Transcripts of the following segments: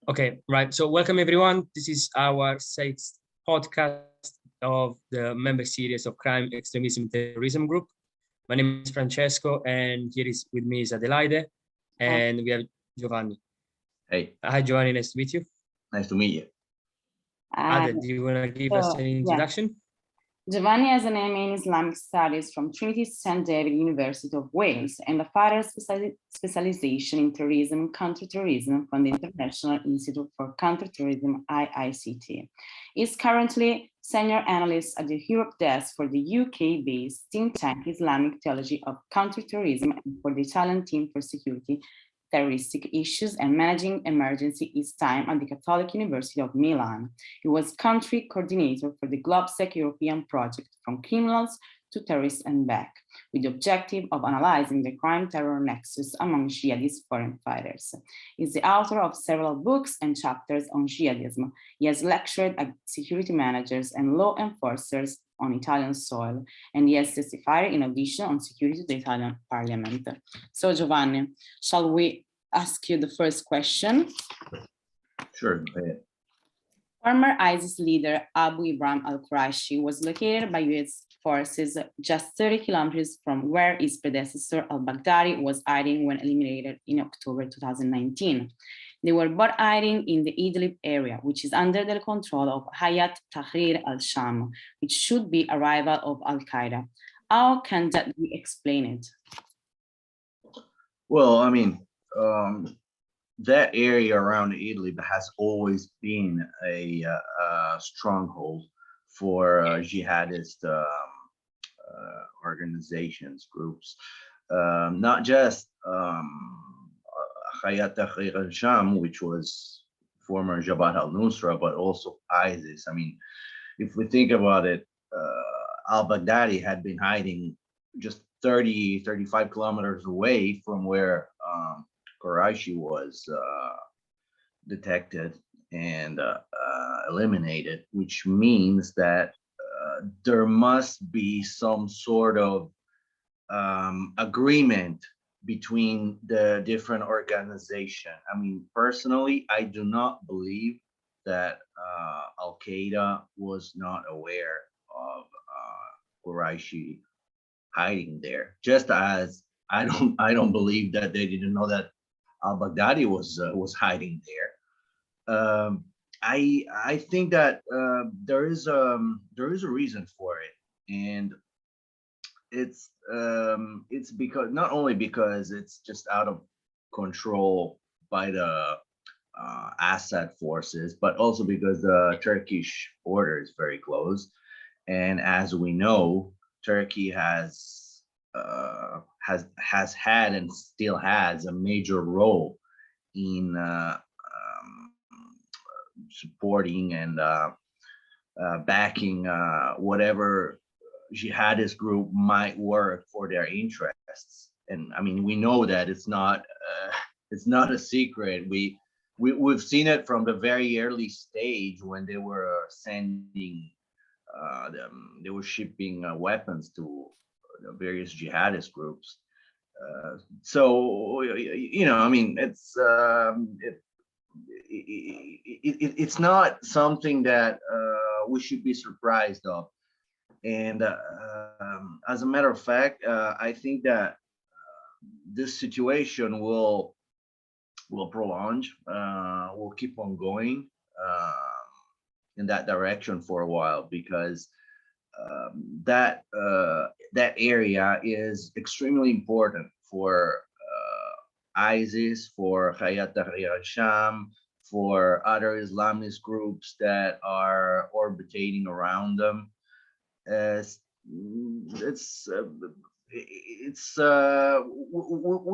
Okay, right. So welcome everyone. This is our sixth podcast of the member series of Crime, Extremism, Terrorism Group. My name is Francesco, and here is with me is Adelaide, and we have Giovanni. Hey. Hi, Giovanni. Nice to meet you. Nice to meet you. Adel, do you want to give us an introduction? Yeah. Giovanni has an MA in Islamic Studies from Trinity St. David University of Wales and a further specialization in terrorism and counterterrorism from the International Institute for Counterterrorism, IICT. He is currently senior analyst at the Europe desk for the UK-based think tank Islamic Theology of Counterterrorism and for the Italian team for security, terroristic issues and managing emergency his time at the Catholic University of Milan. He was country coordinator for the GlobSec European project from criminals to terrorists and back, with the objective of analyzing the crime-terror nexus among jihadist foreign fighters. He is the author of several books and chapters on jihadism. He has lectured at security managers and law enforcers on Italian soil, and he has testified in audition on security to the Italian parliament. So Giovanni, shall we ask you the first question? Sure, go ahead. Former ISIS leader Abu Ibrahim al-Quraishi was located by US forces just 30 kilometers from where his predecessor al-Baghdadi was hiding when eliminated in October 2019. They were both hiding in the Idlib area, which is under the control of Hayat Tahrir al-Sham, which should be a rival of Al-Qaeda. How can that be explained? Well, I mean, that area around Idlib has always been a stronghold for jihadist organizations, groups, not just Hayat Tahrir al-Sham, which was former Jabhat al-Nusra, but also ISIS. I mean, if we think about it, al-Baghdadi had been hiding just 35 kilometers away from where Quraishi was detected and eliminated, which means that there must be some sort of agreement between the different organizations. I mean, personally, I do not believe that Al-Qaeda was not aware of Quraishi hiding there. Just as I don't believe that they didn't know that al-Baghdadi was hiding there. I think that there is a reason for it, and it's because not only because it's just out of control by the Assad forces, but also because the Turkish border is very close, and as we know, Turkey has had and still has a major role in supporting and backing whatever jihadist group might work for their interests. And I mean, we know that it's not a secret. We've seen it from the very early stage when they were sending they were shipping weapons to the various jihadist groups. So you know, I mean, it's not something that we should be surprised of. And as a matter of fact, I think that this situation will prolong, will keep on going in that direction for a while, because that area is extremely important for ISIS, for Hayat Tahrir al-Sham, for other Islamist groups that are orbiting around them. We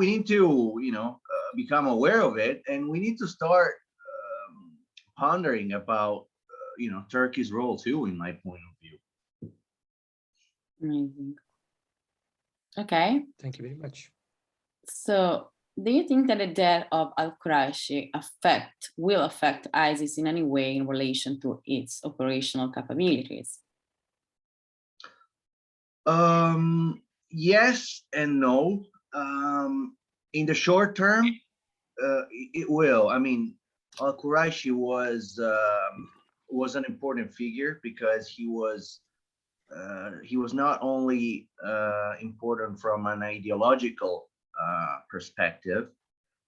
need to, you know, become aware of it, and we need to start pondering about you know, Turkey's role too, in my point of view. Amazing. Okay. Thank you very much. So, do you think that the death of al-Quraishi will affect ISIS in any way in relation to its operational capabilities? Yes and no. In the short term, it will. I mean, Al-Quraishi was an important figure because he was not only important from an ideological perspective,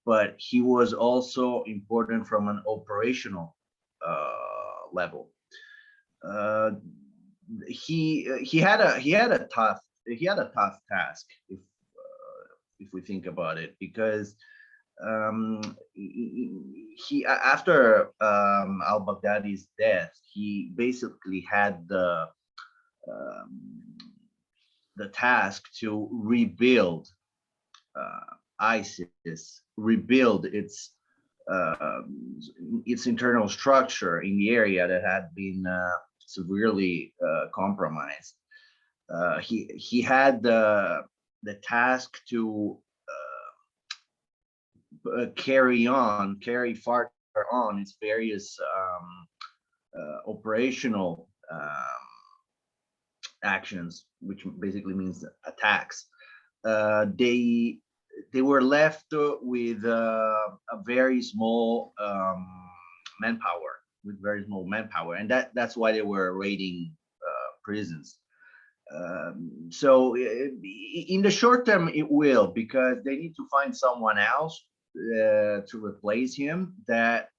but he was also important from an operational level. Uh, he had a tough task if we think about it, because after al-Baghdadi's death, he basically had um, the task to rebuild ISIS, rebuild its internal structure in the area that had been severely compromised. He had the task to carry farther on its various operational actions, which basically means attacks. They were left with a very small manpower, and that's why they were raiding prisons. So in the short term, it will, because they need to find someone else to replace him. That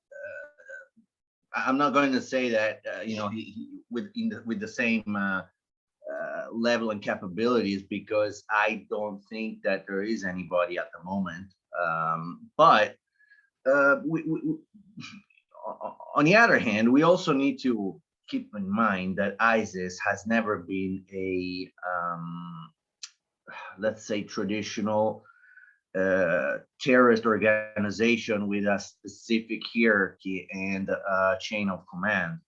I'm not going to say that with the same level and capabilities, because I don't think that there is anybody at the moment. But on the other hand, we also need to keep in mind that ISIS has never been a let's say traditional terrorist organization with a specific hierarchy and chain of command.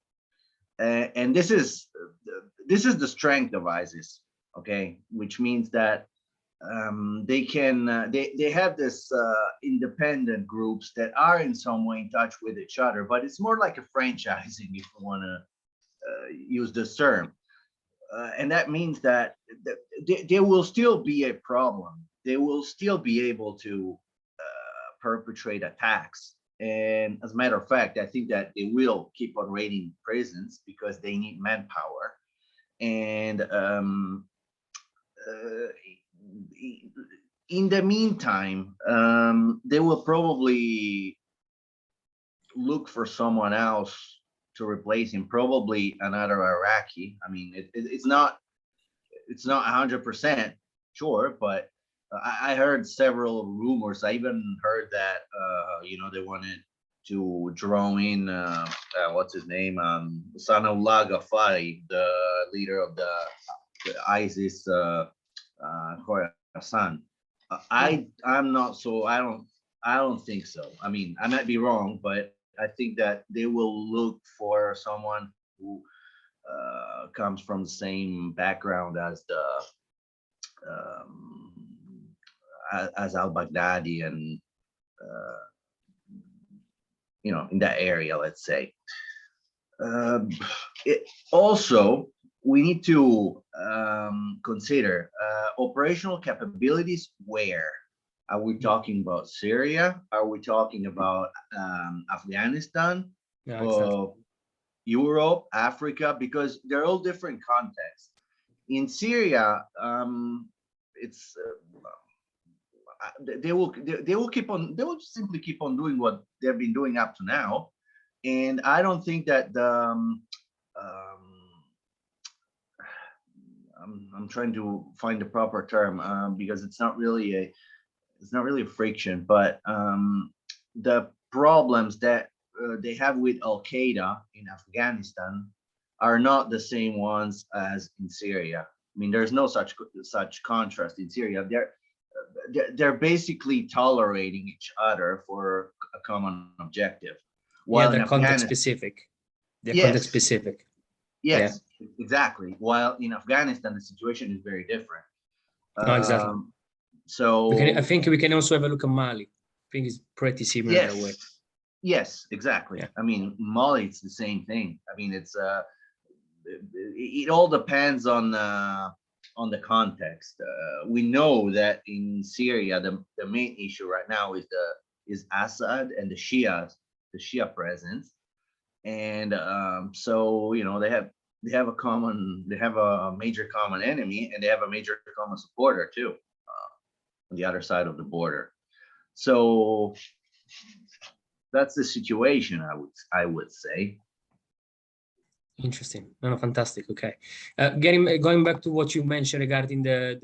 And this is the strength of ISIS, okay? Which means that they have this independent groups that are in some way in touch with each other, but it's more like a franchising, if you want to use this term. And that means that there will still be a problem. They will still be able to perpetrate attacks. And as a matter of fact, I think that they will keep on raiding prisons because they need manpower. And in the meantime, they will probably look for someone else to replace him, probably another Iraqi. I mean, it's not 100% sure, but I heard several rumors. I even heard that they wanted to draw in what's his name, Sanullah Ghaffari, the leader of the ISIS Khorasan. I'm not so. I don't think so. I mean, I might be wrong, but I think that they will look for someone who comes from the same background as as al-Baghdadi, and in that area, let's say. Also, we need to consider operational capabilities. Where are we talking about? Syria? Are we talking about Afghanistan? Yeah, exactly. Europe, Africa? Because they're all different contexts. In Syria, it's they will simply keep on doing what they've been doing up to now, and I don't think that I'm trying to find the proper term because it's not really a friction, but the problems that they have with Al-Qaeda in Afghanistan are not the same ones as in Syria. I mean, there's no such contrast in Syria. They're basically tolerating each other for a common objective. While they're context specific. They're context specific. Yes, exactly. While in Afghanistan, the situation is very different. No, exactly. So I think we can also have a look at Mali. I think it's pretty similar that way. Yes, exactly. Yeah. I mean, Mali, it's the same thing. I mean, it all depends on the context. We know that in Syria, the main issue right now is Assad and the Shias the Shia presence, and so they have a major common enemy, and they have a major common supporter too, on the other side of the border. So that's the situation, I would say. Interesting. No, fantastic. Okay. Going back to what you mentioned regarding the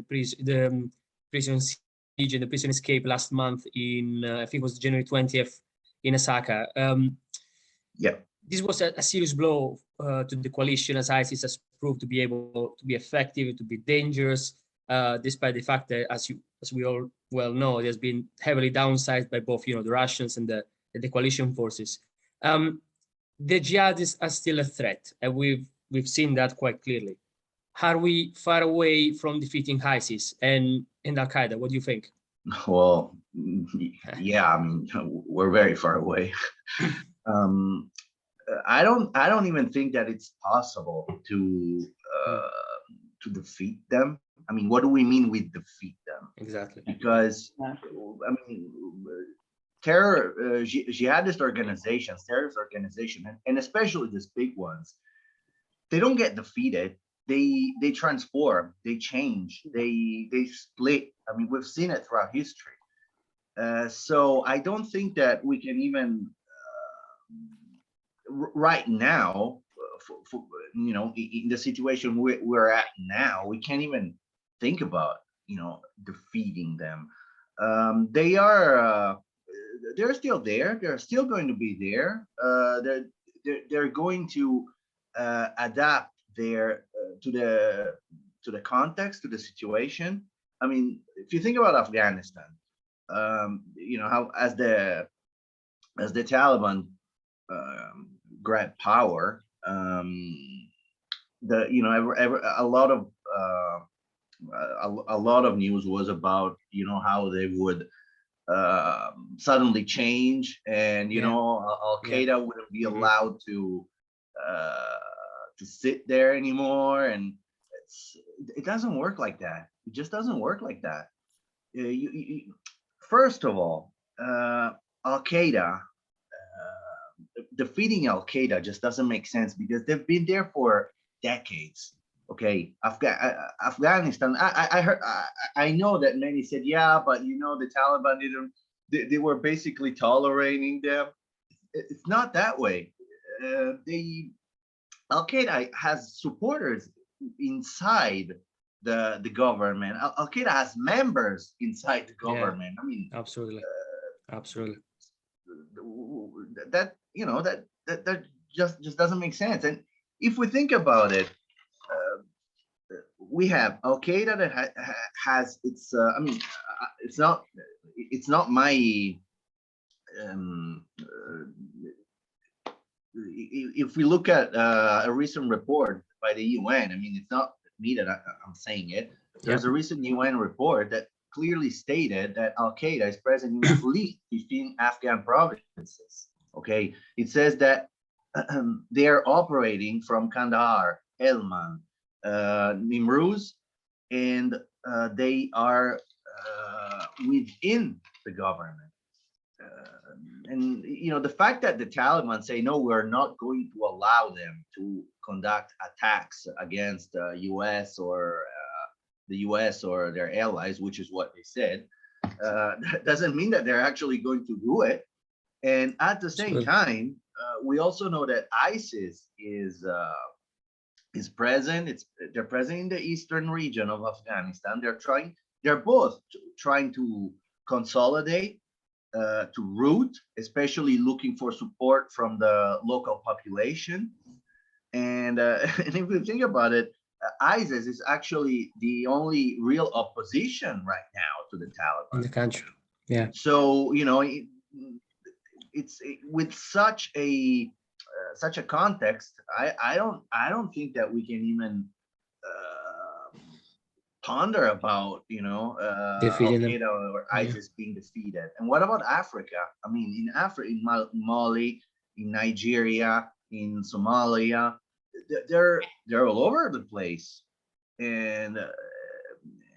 prison siege and the prison escape last month in I think it was January 20th in Osaka. Yeah. This was a serious blow to the coalition, as ISIS has proved to be able to be effective, to be dangerous, despite the fact that, as we all well know, it has been heavily downsized by both, the Russians and the coalition forces. The jihadists are still a threat, and we've seen that quite clearly. Are we far away from defeating ISIS and Al-Qaeda? What do you think? Well, yeah, I mean, we're very far away. I don't even think that it's possible to defeat them. I mean, what do we mean with defeat them? Exactly. Because I mean, jihadist organizations, terrorist organizations, and especially these big ones, they don't get defeated. They transform, they change, they split. I mean, we've seen it throughout history. So I don't think that we can even right now, in the situation we're at now, we can't even think about defeating them. They're still there. They're still going to be there. They're going to adapt to the context, to the situation. I mean, if you think about Afghanistan, how as the Taliban grabbed power, a lot of news was about how they would suddenly change, and Al-Qaeda wouldn't be allowed to sit there anymore, and it doesn't work like that. It just doesn't work like that. First of all, Al-Qaeda, defeating Al-Qaeda just doesn't make sense because they've been there for decades. Okay, Afghanistan. I heard. I know that many said, yeah, but the Taliban didn't. They were basically tolerating them. It's not that way. Al-Qaeda has supporters inside the government. Al-Qaeda has members inside the government. Yeah, I mean, absolutely. That just doesn't make sense. And if we think about it, we have Al-Qaeda that has its. I mean, it's not my. If we look at a recent report by the UN, I mean, it's not me that I'm saying it. There's a recent UN report that clearly stated that Al-Qaeda is present in at least 15 Afghan provinces. Okay, it says that they are operating from Kandahar, Helmand, Nimruz, and they are within the government. And the fact that the Taliban say, no, we're not going to allow them to conduct attacks against US or the US or their allies, which is what they said, that doesn't mean that they're actually going to do it. And at the same time, we also know that ISIS is present. They're present in the eastern region of Afghanistan. They're both trying to consolidate, to root, especially looking for support from the local population. And and if we think about it, ISIS is actually the only real opposition right now to the Taliban in the country. Yeah. So it's with such a context. I don't think that we can even ponder about Al-Qaeda or ISIS being defeated. And what about Africa? I mean, in Africa, in Mali, in Nigeria, in Somalia, they're all over the place. And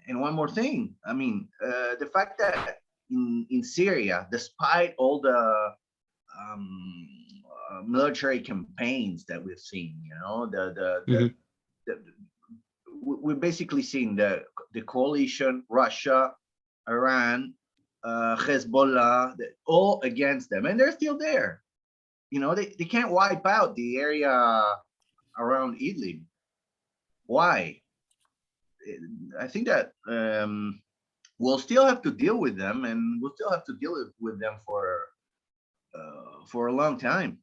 one more thing, I mean, the fact that in Syria, despite all the military campaigns that we've seen. You know, we've basically seen the coalition, Russia, Iran, Hezbollah, all against them, and they're still there. You know, they can't wipe out the area around Idlib. Why? I think that we'll still have to deal with them, and we'll still have to deal with them for a long time,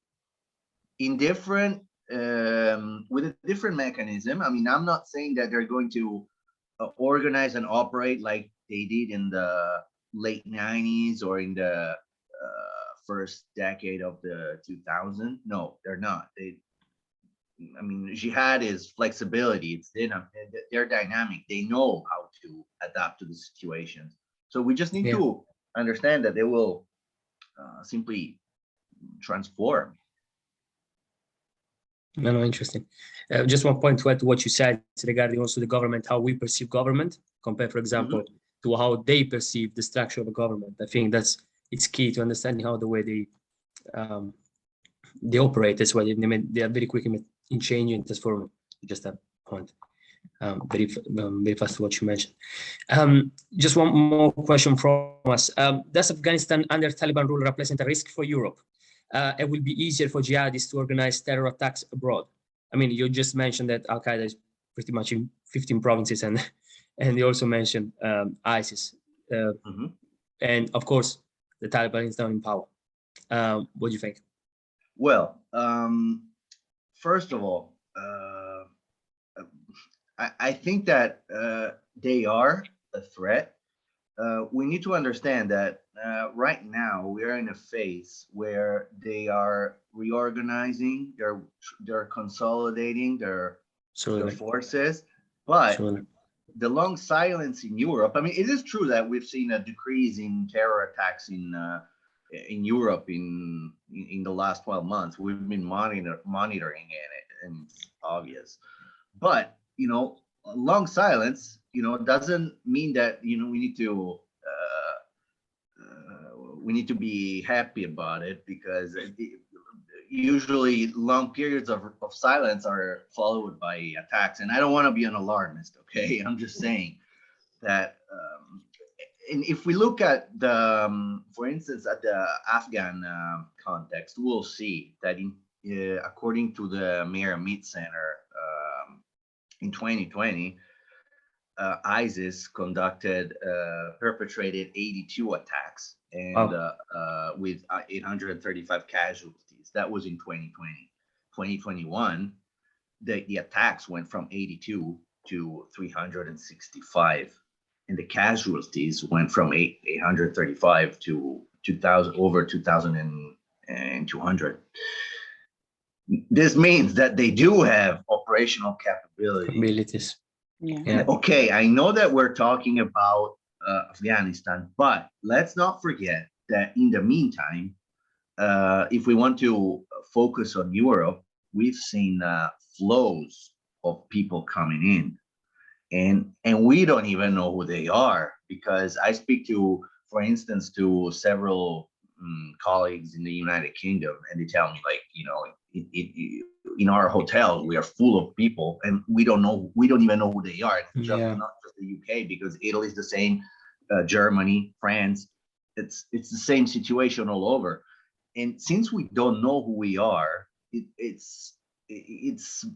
in different with a different mechanism. I mean, I'm not saying that they're going to organize and operate like they did in the late 90s or in the first decade of the 2000s. No, they're not. I mean, jihad is flexibility. It's they're dynamic. They know how to adapt to the situations. So we just need to understand that they will simply transform. No, interesting. Just one point to add to what you said regarding also the government, how we perceive government compared, for example, to how they perceive the structure of a government. I think it's key to understanding how the way they operate as well. They are very quick in changing and transforming. Just that point. Very fast to what you mentioned. Just one more question from us. Does Afghanistan under Taliban rule represent a risk for Europe? It will be easier for jihadists to organize terror attacks abroad. I mean, you just mentioned that Al-Qaeda is pretty much in 15 provinces, and you also mentioned ISIS. And of course, the Taliban is now in power. What do you think? Well, first of all, I think that they are a threat. We need to understand that right now we are in a phase where they are reorganizing, they're consolidating their forces, but the long silence in Europe. I mean, it is true that we've seen a decrease in terror attacks in Europe in the last 12 months. We've been monitoring it, and it's obvious. But you know, a long silence, you know, doesn't mean that, you know, we need to be happy about it, because usually long periods of silence are followed by attacks. And I don't want to be an alarmist, okay? I'm just saying that, and if we look at the, for instance, at the Afghan context, we'll see that according to the Mayor Meet Center, in 2020, ISIS perpetrated 82 attacks and with 835 casualties. That was in 2020. 2021, the attacks went from 82 to 365, and the casualties went from 835 to 2,000, over 2,200. This means that they do have operational capabilities. Yeah. Okay, I know that we're talking about Afghanistan, but let's not forget that in the meantime, if we want to focus on Europe, we've seen flows of people coming in, and we don't even know who they are, because I speak to, for instance, to several colleagues in the United Kingdom, and they tell me, like, you know, in our hotels we are full of people, and we don't even know who they are. It's just not just the UK, because Italy is the same, Germany, France, it's the same situation all over. And since we don't know who we are, it's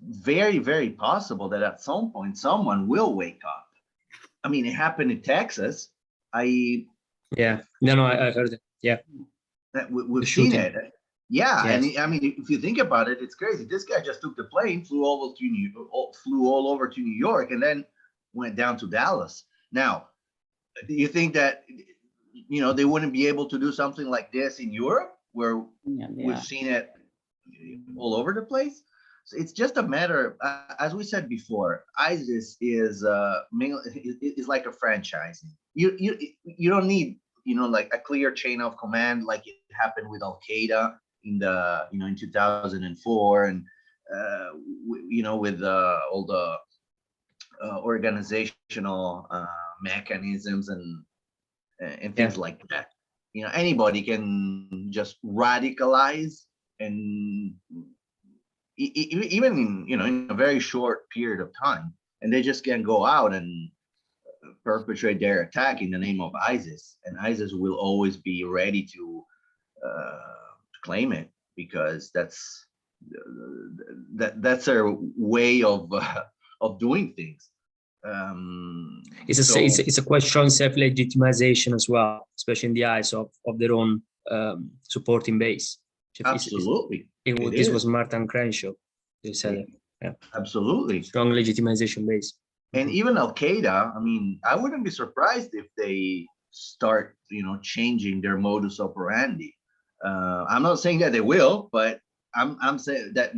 very, very possible that at some point someone will wake up. I mean, it happened in Texas. I heard it. We've seen it. Yeah, yes. And I mean, if you think about it, it's crazy. This guy just took the plane, flew all over to New York, and then went down to Dallas. Now, do you think that, you know, they wouldn't be able to do something like this in Europe, where we've seen it all over the place? So it's just a matter, as we said before, ISIS is like a franchising. You don't need, you know, like a clear chain of command like it happened with Al-Qaeda in 2004, and you know, with all the organizational mechanisms and things like that. You know, anybody can just radicalize and even in, in a very short period of time, and they just can go out and perpetrate their attack in the name of ISIS, and ISIS will always be ready to claim it, because that's their way of doing things. It's a question of self-legitimization as well, especially in the eyes of their own supporting base. Absolutely. This was Martin Crenshaw. They said it. Yeah. Absolutely. Strong legitimization base. And even Al-Qaeda, I mean, I wouldn't be surprised if they start, changing their modus operandi. I'm not saying that they will, but I'm saying that,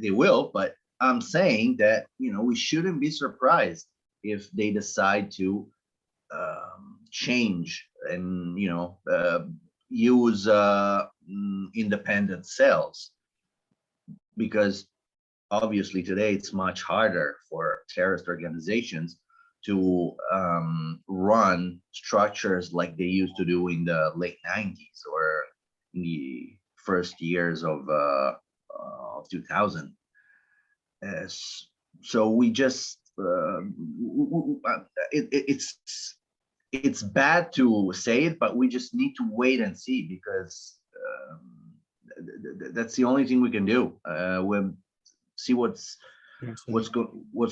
they will, but I'm saying that, we shouldn't be surprised if they decide to change and, use independent cells, because obviously today it's much harder for terrorist organizations to run structures like they used to do in the late 90s or in the first years of 2000. So we just it's bad to say it, but we just need to wait and see, because that's the only thing we can do. We'll see what's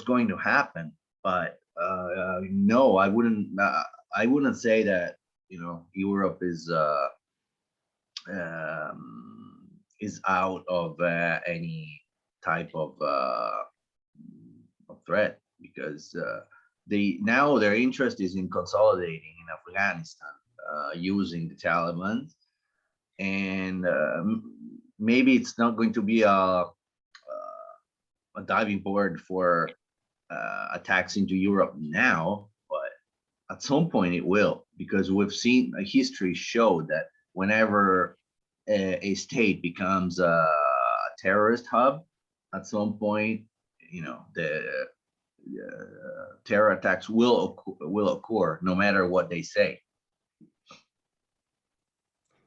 going to happen. But no, I wouldn't say that Europe is out of any type of threat, because their interest is in consolidating in Afghanistan, using the Taliban, and maybe it's not going to be a diving board for attacks into Europe now, but at some point it will, because we've seen history show that whenever a state becomes a terrorist hub, at some point, the terror attacks will occur, no matter what they say.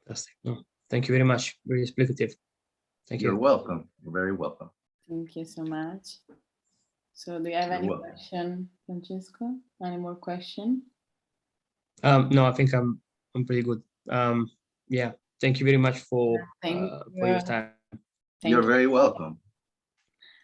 Fantastic. No, thank you very much. Very explicative. Thank you. You're welcome. You're very welcome. Thank you so much. So do you have any question, Francesco? Any more question? No, I think I'm pretty good. Yeah, thank you very much for your time. You're very welcome.